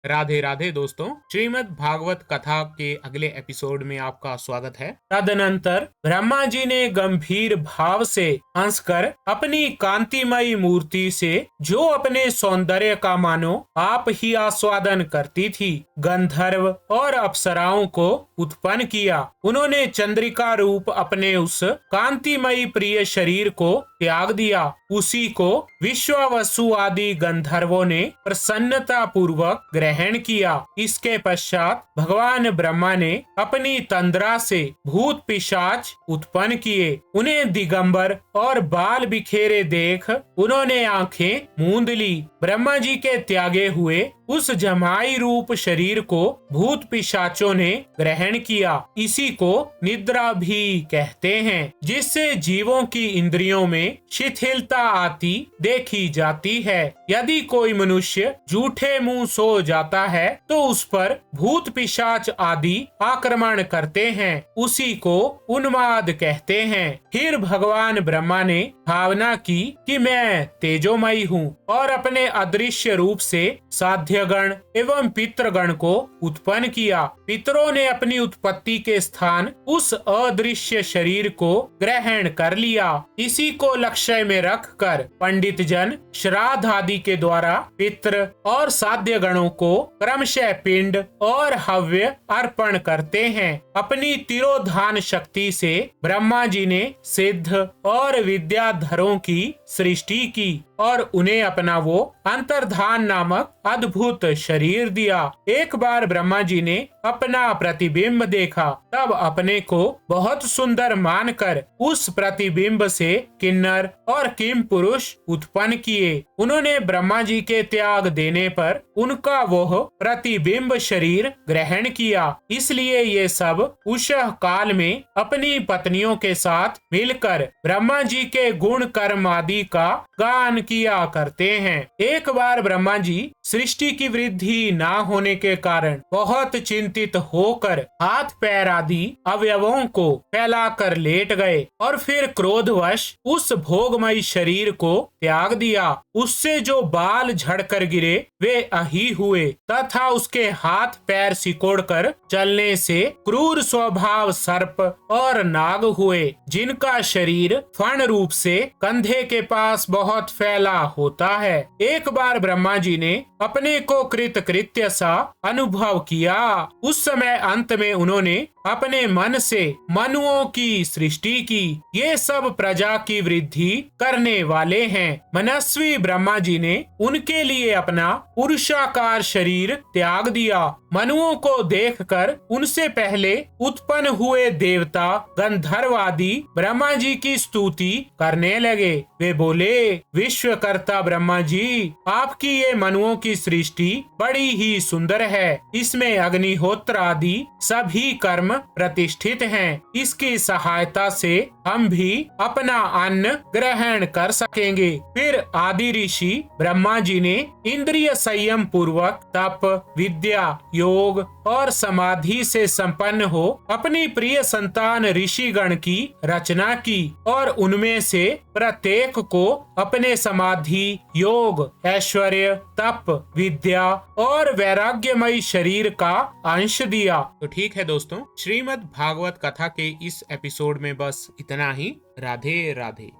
राधे राधे दोस्तों, श्रीमद् भागवत कथा के अगले एपिसोड में आपका स्वागत है। तदनंतर ब्रह्मा जी ने गंभीर भाव से हंसकर अपनी कांतिमयी मूर्ति से, जो अपने सौंदर्य का मानो आप ही आस्वादन करती थी, गंधर्व और अप्सराओं को उत्पन्न किया। उन्होंने चंद्रिका रूप अपने उस कांतिमयी प्रिय शरीर को त्याग दिया। उसी को विश्वावसु आदि गंधर्वों ने प्रसन्नता पूर्वक ग्रहण किया। इसके पश्चात भगवान ब्रह्मा ने अपनी तंद्रा से भूत पिशाच उत्पन्न किए। उन्हें दिगंबर और बाल बिखेरे देख उन्होंने आंखें मूंद ली। ब्रह्मा जी के त्यागे हुए उस जमाई रूप शरीर को भूत पिशाचों ने ग्रहण किया। इसी को निद्रा भी कहते हैं, जिससे जीवों की इंद्रियों में शिथिलता आती देखी जाती है। यदि कोई मनुष्य झूठे मुंह सो जाता है तो उस पर भूत पिशाच आदि आक्रमण करते हैं। उसी को उन्माद कहते हैं। फिर भगवान ब्रह्मा ने भावना की कि मैं तेजोमयी हूँ और अपने अदृश्य रूप से साध्यगण एवं पितृगण को उत्पन्न किया। पितरों ने अपनी उत्पत्ति के स्थान उस अदृश्य शरीर को ग्रहण कर लिया। इसी को लक्ष्य में रखकर पंडित जन श्राद्ध आदि के द्वारा पितृ और साध्य गणों को क्रमशः पिंड और हव्य अर्पण करते हैं। अपनी तिरोधान शक्ति से ब्रह्मा जी ने सिद्ध और विद्याधरों की सृष्टि की और उन्हें अपना वो अंतर्धान नामक अद्भुत शरीर दिया। एक बार ब्रह्मा जी ने अपना प्रतिबिंब देखा, तब अपने को बहुत सुंदर मानकर उस प्रतिबिंब से किन्नर और किम पुरुष उत्पन्न किए। उन्होंने ब्रह्मा जी के त्याग देने पर उनका वह प्रतिबिंब शरीर ग्रहण किया। इसलिए ये सब उस काल में अपनी पत्नियों के साथ मिलकर ब्रह्मा जी के गुण कर्म आदि का गान किया करते हैं। एक बार ब्रह्मा जी सृष्टि की वृद्धि ना होने के कारण बहुत चिंतित होकर हाथ पैर आदि अवयवों को फैलाकर लेट गए और फिर क्रोधवश उस भोगमयी शरीर को त्याग दिया। उससे जो बाल झड़कर गिरे वे अही हुए तथा उसके हाथ पैर सिकोड़कर चलने से क्रूर स्वभाव सर्प और नाग हुए, जिनका शरीर फण रूप से कंधे के पास बहुत फैला होता है। एक बार ब्रह्मा जी ने अपने को कृतकृत्य सा अनुभव किया। उस समय अंत में उन्होंने अपने मन से मनुओं की सृष्टि की। ये सब प्रजा की वृद्धि करने वाले हैं। मनस्वी ब्रह्मा जी ने उनके लिए अपना पुरुषाकार शरीर त्याग दिया। मनुओं को देखकर उनसे पहले उत्पन्न हुए देवता गंधर्व आदि ब्रह्मा जी की स्तुति करने लगे। वे बोले, विश्वकर्ता ब्रह्मा जी, आपकी ये मनुओं की सृष्टि बड़ी ही सुंदर है। इसमें अग्निहोत्र आदि सभी कर्म प्रतिष्ठित हैं। इसकी सहायता से हम भी अपना अन्न ग्रहण कर सकेंगे। फिर आदि ऋषि ब्रह्मा जी ने इंद्रिय संयम पूर्वक तप, विद्या, योग और समाधि से संपन्न हो अपनी प्रिय संतान ऋषिगण की रचना की और उनमें से प्रत्येक को अपने समाधि, योग, ऐश्वर्य, तप, विद्या और वैराग्यमयी शरीर का अंश दिया। तो ठीक है दोस्तों, श्रीमद् भागवत कथा के इस एपिसोड में बस इतना ही। राधे राधे।